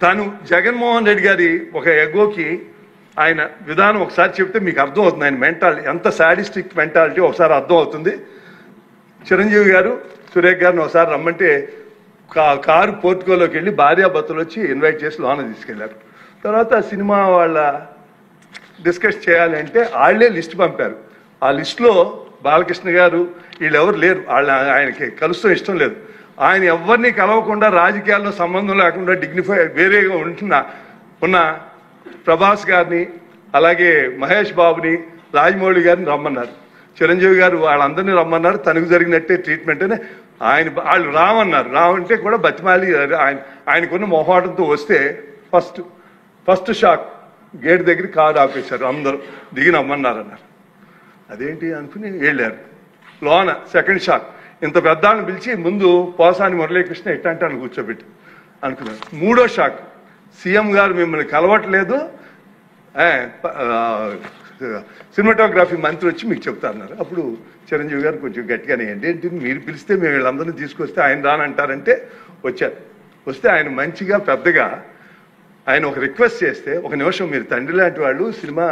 తాను జగన్మోహన్ రెడ్డి గారి ఒక ఎగోకి ఆయన విధానం ఒకసారి చెప్తే మీకు అర్థం అవుతుంది. ఆయన మెంటాలిటీ ఎంత సాడిస్టిక్ మెంటాలిటీ ఒకసారి అర్థం అవుతుంది. చిరంజీవి గారు సురేఖ్ గారిని ఒకసారి రమ్మంటే కారు పోర్టుకోలోకి వెళ్ళి భార్యాభర్తలు వచ్చి ఇన్వైట్ చేసి లోన తీసుకెళ్లారు. తర్వాత సినిమా వాళ్ళ డిస్కస్ చేయాలి అంటే వాళ్ళే లిస్ట్ పంపారు. ఆ లిస్టులో బాలకృష్ణ గారు వీళ్ళెవరు లేరు. ఆయనకి కలుస్తూ ఇష్టం లేదు. ఆయన ఎవరిని కలవకుండా రాజకీయాల్లో సంబంధం లేకుండా డిగ్నిఫై వేరేగా ఉన్న ప్రభాస్ గారిని అలాగే మహేష్ బాబుని రాజమౌళి గారిని రమ్మన్నారు. చిరంజీవి గారు వాళ్ళందరినీ రమ్మన్నారు. తనకు జరిగినట్టే ట్రీట్మెంట్ అని వాళ్ళు రామన్నారు. రావంటే కూడా బతిమాలి ఆయనకున్న మొహాటంతో వస్తే ఫస్ట్ షాక్ గేట్ దగ్గర కారు ఆపేశారు. అందరూ దిగి రమ్మన్నారన్నారు. అదేంటి అనుకుని వెళ్ళారు. లోన సెకండ్ షాక్ ఇంత పెద్దాన్ని పిలిచి ముందు పోసాని మురళీకృష్ణ ఇట్లాంటి కూర్చోబెట్టి అనుకున్నారు. మూడో షాక్ సీఎం గారు మిమ్మల్ని కలవట్లేదు, సినిమాటోగ్రఫీ మంత్రి వచ్చి మీకు చెప్తారన్నారు. అప్పుడు చిరంజీవి గారు కొంచెం గట్టిగానే ఏంటి మీరు పిలిస్తే మేము వీళ్ళందరినీ తీసుకొస్తే ఆయన రానంటారంటే వచ్చారు. వస్తే ఆయన మంచిగా పెద్దగా ఆయన ఒక రిక్వెస్ట్ చేస్తే ఒక నిమిషం మీరు తండ్రి లాంటి వాళ్ళు సినిమా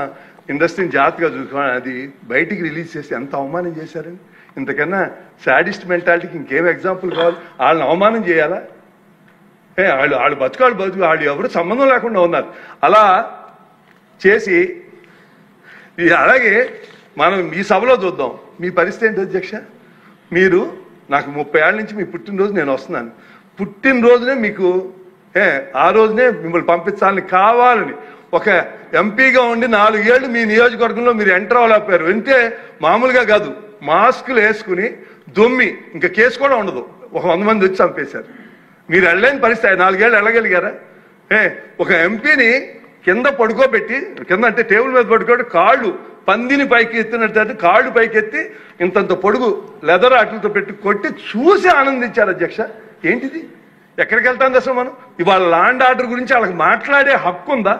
ఇండస్ట్రీని జాగ్రత్తగా చూసుకోవాలి, అది బయటికి రిలీజ్ చేసి ఎంత అవమానం చేశారని. ఇంతకన్నా సాడిస్ట్ మెంటాలిటీకి ఇంకేం ఎగ్జాంపుల్ కావాలి? వాళ్ళని అవమానం చేయాలా? వాళ్ళు బతుకు వాళ్ళు ఎవరు సంబంధం లేకుండా ఉన్నారు. అలా చేసి అలాగే మనం ఈ సభలో చూద్దాం. మీ పరిస్థితి ఏంటి అధ్యక్ష? మీరు నాకు 30 ఏళ్ళ నుంచి మీ పుట్టినరోజు నేను వస్తున్నాను. పుట్టినరోజునే మీకు ఆ రోజునే మిమ్మల్ని పంపించాలని కావాలని ఒక ఎంపీగా ఉండి 4 ఏళ్ళు మీ నియోజకవర్గంలో మీరు ఎంటర్ అవ్వలేకపోయారు. అంటే మామూలుగా కాదు, మాస్కులు వేసుకుని దొమ్మి ఇంకా కేసు కూడా ఉండదు. ఒక 100 మంది వచ్చి చంపేశారు. మీరు వెళ్ళలేని పరిస్థితి. 4 ఏళ్ళు వెళ్ళగలిగారా? ఒక ఎంపీని కింద పడుకోబెట్టి, కింద అంటే టేబుల్ మీద పడుకోబెట్టి కాళ్ళు పందిని పైకి ఎత్తినట్టు కాళ్ళు పైకి ఎత్తి ఇంతంత పొడుగు లెదర్ అట్లతో పెట్టి కొట్టి చూసి ఆనందించారు అధ్యక్ష. ఏంటిది? ఎక్కడికి వెళ్తాం అసలు మనం? ఇవాళ ల్యాండ్ ఆర్డర్ గురించి వాళ్ళకి మాట్లాడే హక్కు ఉందా?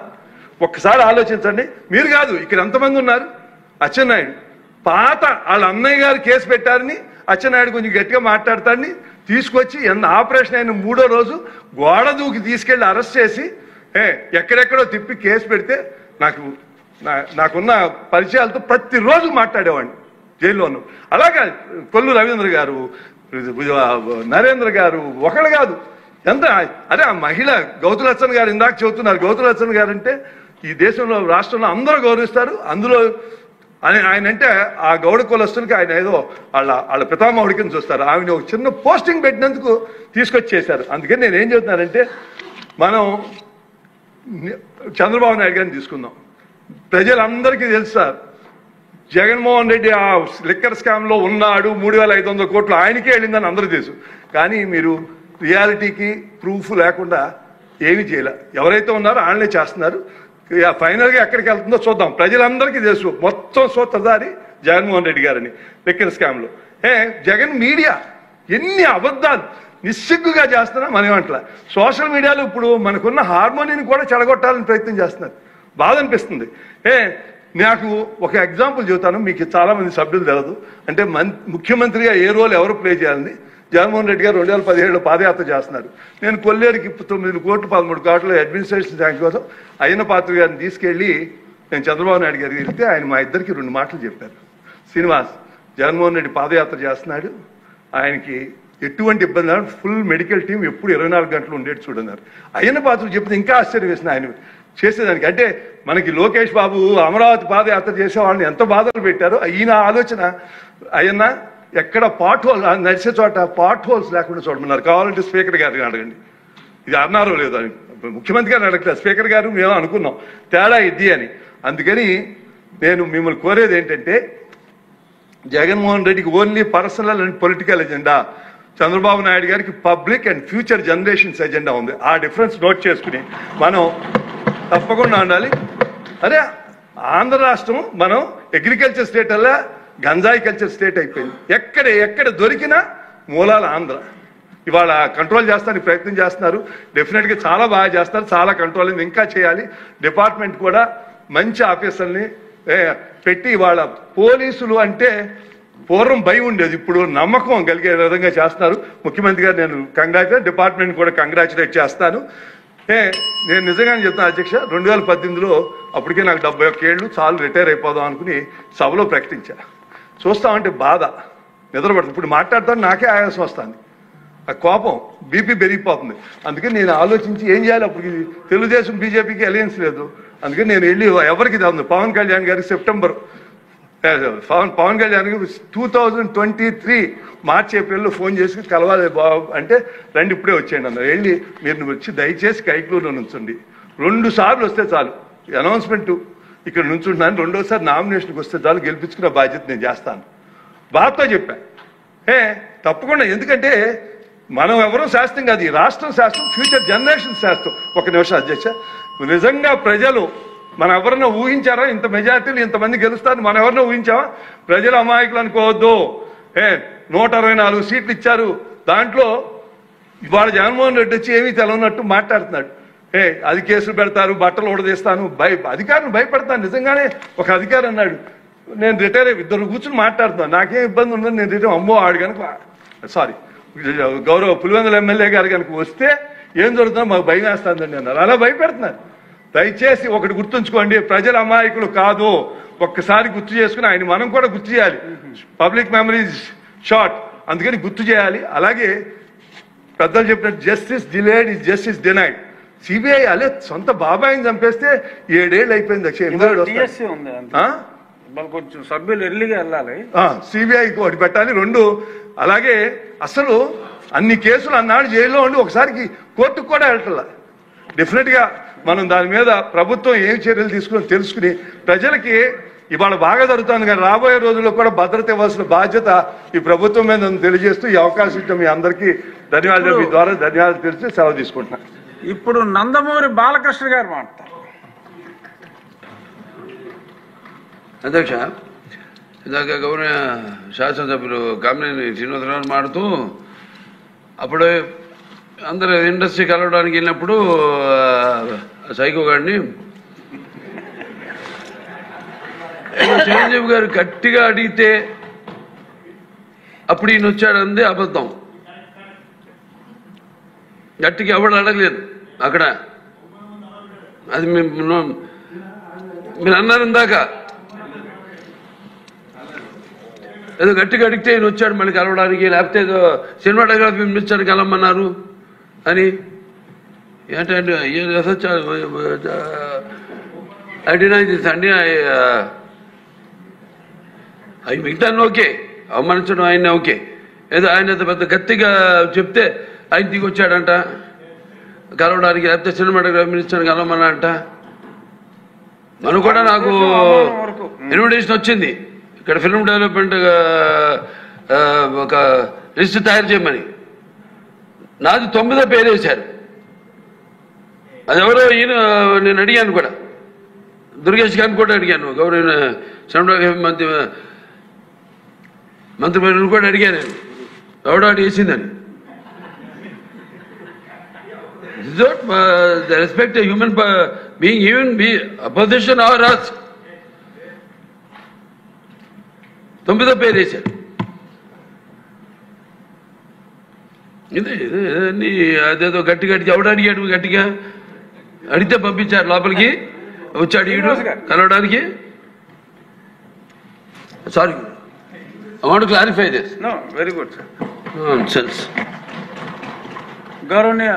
ఒక్కసారి ఆలోచించండి. మీరు కాదు, ఇక్కడ ఎంతమంది ఉన్నారు? అచ్చెన్నాయుడు పాత వాళ్ళ అన్నయ్య గారు కేసు పెట్టారని అచ్చెన్నాయుడు కొంచెం గట్టిగా మాట్లాడతాడని తీసుకొచ్చి ఆపరేషన్ అయిన 3వ రోజు గోడ దూకి తీసుకెళ్లి అరెస్ట్ చేసి ఎక్కడెక్కడో తిప్పి కేసు పెడితే నాకున్న పరిచయాలతో ప్రతిరోజు మాట్లాడేవాడిని జైల్లోనూ. అలాగా కొల్లు రవీంద్ర గారు, నరేంద్ర గారు ఒకళ్ళు కాదు ఎంత. అదే ఆ మహిళ గౌతులచ్చన్ గారు ఇందాక చెబుతున్నారు. గౌతులచ్చన్ గారు అంటే ఈ దేశంలో రాష్ట్రంలో అందరూ గౌరవిస్తారు. అందులో ఆయన అంటే ఆ గౌడ కులస్తులకి ఆయన ఏదో వాళ్ళ పితామహుడి కింద చూస్తారు. ఆమెను ఒక చిన్న పోస్టింగ్ పెట్టినందుకు తీసుకొచ్చేశారు. అందుకని నేను ఏం చెబుతున్నానంటే, మనం చంద్రబాబు నాయుడు గారిని తీసుకుందాం. ప్రజలందరికీ తెలుసా జగన్మోహన్ రెడ్డి ఆ లిక్కర్ స్కామ్లో ఉన్నాడు, 3,500 కోట్లు ఆయనకే వెళ్ళిందని అందరూ తెలుసు. కానీ మీరు రియాలిటీకి ప్రూఫ్ లేకుండా ఏమీ చేయలే. ఎవరైతే ఉన్నారో వాళ్ళనే చేస్తున్నారు. ఫైనల్గా ఎక్కడికి వెళ్తుందో చూద్దాం. ప్రజలందరికీ తెలుసు మొత్తం సూత్రధారి జగన్మోహన్ రెడ్డి గారని లిక్కర్ స్కామ్లో. జగన్ మీడియా ఎన్ని అబద్ధాలు నిస్సిగ్గుగా చేస్తున్నా మనం ఏమంటలా. సోషల్ మీడియాలో ఇప్పుడు మనకున్న హార్మోనీని కూడా చెడగొట్టాలని ప్రయత్నం చేస్తున్నారు. బాధ అనిపిస్తుంది. నాకు ఒక ఎగ్జాంపుల్ చెబుతాను, మీకు చాలా మంది సభ్యులు తెలియదు. అంటే ముఖ్యమంత్రిగా ఏ రోల్ ఎవరు ప్లే చేయాలని జగన్మోహన్ రెడ్డి గారు 2017లో పాదయాత్ర చేస్తున్నారు. నేను కొల్లేరుకి 9 కోట్లు 13 కోట్ల అడ్మినిస్ట్రేషన్ శాంక్షన్ కోసం అయ్యన్న పాత్ర గారిని తీసుకెళ్ళి నేను చంద్రబాబు నాయుడు గారికి వెళ్తే ఆయన మా ఇద్దరికి 2 మాటలు చెప్పారు. శ్రీనివాస్, జగన్మోహన్ రెడ్డి పాదయాత్ర చేస్తున్నాడు, ఆయనకి ఎటువంటి ఇబ్బంది లేదు, ఫుల్ మెడికల్ టీం ఎప్పుడు 24 గంటలు ఉండేది చూడన్నారు. అయ్యన్న పాత్ర చెప్తే ఇంకా ఆశ్చర్యం వేసింది ఆయన చేసేదానికి. అంటే మనకి లోకేష్ బాబు అమరావతి పాదయాత్ర చేసే వాళ్ళని ఎంత బాధలు పెట్టారో ఈయన ఆలోచన. అయ్యన్న ఎక్కడ పాట్ హోల్ నడిచే చోట పాట్ హోల్స్ లేకుండా చూడమన్నారు. కావాలంటే స్పీకర్ గారిని అడగండి. ఇది అన్నారో లేదో అని. ముఖ్యమంత్రి గారిని అడగలేదు, స్పీకర్ గారు మేము అనుకున్నాం తేడా ఇది అని. అందుకని నేను మిమ్మల్ని కోరేది ఏంటంటే, జగన్మోహన్ రెడ్డికి only personal and political agenda, Chandrababu Naidu గారికి public and future generations agenda ఉంది. ఆ డిఫరెన్స్ నోట్ చేసుకుని మనం తప్పకుండా ఉండాలి. అరే ఆంధ్ర రాష్ట్రం మనం అగ్రికల్చర్ స్టేట్ అలా గంజాయి కల్చర్ స్టేట్ అయిపోయింది. ఎక్కడ దొరికినా మూలాల ఆంధ్ర. ఇవాళ కంట్రోల్ చేస్తానికి ప్రయత్నం చేస్తున్నారు. డెఫినెట్గా చాలా బాగా చేస్తారు. చాలా కంట్రోల్ ఇంకా చేయాలి. డిపార్ట్మెంట్ కూడా మంచి ఆఫీసర్ని పెట్టి ఇవాళ పోలీసులు అంటే పూర్వం భయం ఉండేది, ఇప్పుడు నమ్మకం కలిగే విధంగా చేస్తున్నారు. ముఖ్యమంత్రి గారు నేను డిపార్ట్మెంట్ కూడా కంగ్రాచులేట్ చేస్తాను. నేను నిజంగానే చెప్తాను అధ్యక్ష, 2018లో అప్పటికే నాకు 71 ఏళ్ళు, చాలు రిటైర్ అయిపోదాం అనుకుని సభలో ప్రకటించా. చూస్తామంటే బాధ నిద్రపడుతుంది. ఇప్పుడు మాట్లాడతాను నాకే ఆయాసం వస్తుంది, ఆ కోపం బీపీ పెరిగిపోతుంది. అందుకని నేను ఆలోచించి ఏం చేయాలి. అప్పుడు తెలుగుదేశం బీజేపీకి అలయన్స్ లేదు. అందుకని నేను వెళ్ళి ఎవరికి ఉంది పవన్ కళ్యాణ్ గారికి సెప్టెంబర్ పవన్ కళ్యాణ్ గారికి 2023 మార్చి ఏప్రిల్లో ఫోన్ చేసి కలవాలి బాబు అంటే రండి ఇప్పుడే వచ్చేయండి అన్నారు. వెళ్ళి మీరు వచ్చి దయచేసి కైక్లూరులో నుంచండి, 2 సార్లు వస్తే చాలు, అనౌన్స్మెంట్ ఇక్కడ నుంచుంటున్నాను, 2వ సారి నామినేషన్కి వస్తే చాలు, గెలిపించుకున్న బాధ్యత నేను చేస్తాను బాధతో చెప్పా. తప్పకుండా, ఎందుకంటే మనం ఎవరో శాస్త్రం కాదు, ఈ రాష్ట్రం శాస్త్రం, ఫ్యూచర్ జనరేషన్ శాస్త్రం. ఒక నిమిషం అధ్యక్ష, నిజంగా ప్రజలు మనం ఎవరన్నా ఊహించారా ఇంత మెజార్టీలు ఇంతమంది గెలుస్తారని? మనం ఎవరన్నా ఊహించావా? ప్రజలు అమాయకులు అనుకోవద్దు. 164 సీట్లు ఇచ్చారు, దాంట్లో ఇవాళ జగన్మోహన్ రెడ్డి వచ్చి ఏమీ తెలవనట్టు మాట్లాడుతున్నాడు. అది కేసులు పెడతారు, బట్టలు ఉడదీస్తాను, అధికారులు భయపడతాను. నిజంగానే ఒక అధికారి అన్నాడు, నేను రిటైర్ అయ్యి 2 కూర్చుని మాట్లాడుతున్నాను, నాకేం ఇబ్బంది ఉండదు, నేను రిటైర్ అమ్మో ఆడు కనుక సారీ గౌరవ పులివెందుల ఎమ్మెల్యే గారు కనుక వస్తే ఏం జరుగుతుందో మాకు భయం వేస్తుందండి అన్నారు. అలా భయపెడుతున్నారు. దయచేసి ఒకటి గుర్తుంచుకోండి, ప్రజల అమాయకులు కాదు. ఒక్కసారి గుర్తు చేసుకుని ఆయన మనం కూడా గుర్తు చేయాలి. పబ్లిక్ మెమరీస్ షార్ట్, అందుకని గుర్తు చేయాలి. అలాగే పెద్దలు చెప్పినట్టు justice delayed is justice denied. CBI అలే సొంత బాబాయిని చంపేస్తే 7 ఏళ్ళు అయిపోయింది. కొంచెం సభ్యులు ఎర్లీగా వెళ్ళాలి, సిబిఐకి ఒకటి పెట్టాలి. 2 అలాగే అసలు అన్ని కేసులు అన్నాడు జైల్లో ఉండి ఒకసారికి కోర్టుకు కూడా వెళ్ళట్లా. డెఫినెట్ గా మనం దాని మీద ప్రభుత్వం ఏం చర్యలు తీసుకుని తెలుసుకుని ప్రజలకి ఇవాళ బాగా జరుగుతుంది, కానీ రాబోయే రోజుల్లో కూడా భద్రత ఇవ్వాల్సిన బాధ్యత ఈ ప్రభుత్వం మీద తెలియజేస్తూ ఈ అవకాశం ఇచ్చిన మీ అందరికీ ధన్యవాదాలు. మీ ద్వారా ధన్యవాదాలు తెలిసి సెలవు తీసుకుంటున్నాను. ఇప్పుడు నందమూరి బాలకృష్ణ గారు మాట్లాడతారు. అధ్యక్ష, ఇందాక గౌరవ శాసనసభ్యులు కామినేని శ్రీనివాసరావు మాడుతూ అప్పుడే అందరూ ఇండస్ట్రీ కలవడానికి వెళ్ళినప్పుడు సైకో గారిని చిరంజీవి గారు గట్టిగా అడిగితే అప్పుడు ఈయన వచ్చాడంది అబద్ధం. గట్టిగా ఎవడు అడగలేదు అక్కడ. అది మీరు అన్నారు ఇందాక, ఏదో గట్టిగా అడిగితే ఈయన వచ్చాడు మళ్ళీ కలవడానికి, లేకపోతే ఏదో సినిమాటోగ్రఫీ మినిస్టర్ కలవమన్నారు అని. ఏంటంటే ఐ డినై దిస్ అండి, అవి మిగతాను ఓకే, అవమానించడం ఆయన ఓకే. ఏదో ఆయన పెద్ద గట్టిగా చెప్తే ఆయన దిగి వచ్చాడంట కలవడానికి, లేకపోతే సినిమాటోగ్రఫీ మినిస్టర్ కలవమన్నా అంట. మనం కూడా నాకు ఇన్విటేషన్ వచ్చింది ఇక్కడ ఫిల్మ్ డెవలప్మెంట్ ఒక లిస్ట్ తయారు చేయమని. నాది 9వ పేరు వేశారు. అది ఎవరో ఈయన నేను అడిగాను కూడా, దుర్గేష్ గారిని కూడా అడిగాను, గౌరవ సినిమాటోగ్రఫీ మంత్రి కూడా అడిగాను నేను, ఎవడో వేసిందని. The respect a human being, even be opposition or us. 9వ పేరు వేశారు. ఇదే అదేదో గట్టి ఎవడు అడిగాడు, గట్టిగా అడిగితే పంపించారు లోపలికి, వచ్చాడు ఈడు కలవడానికి. Sorry, I want to clarify this. No, very good. Nonsense. గౌరవనీయ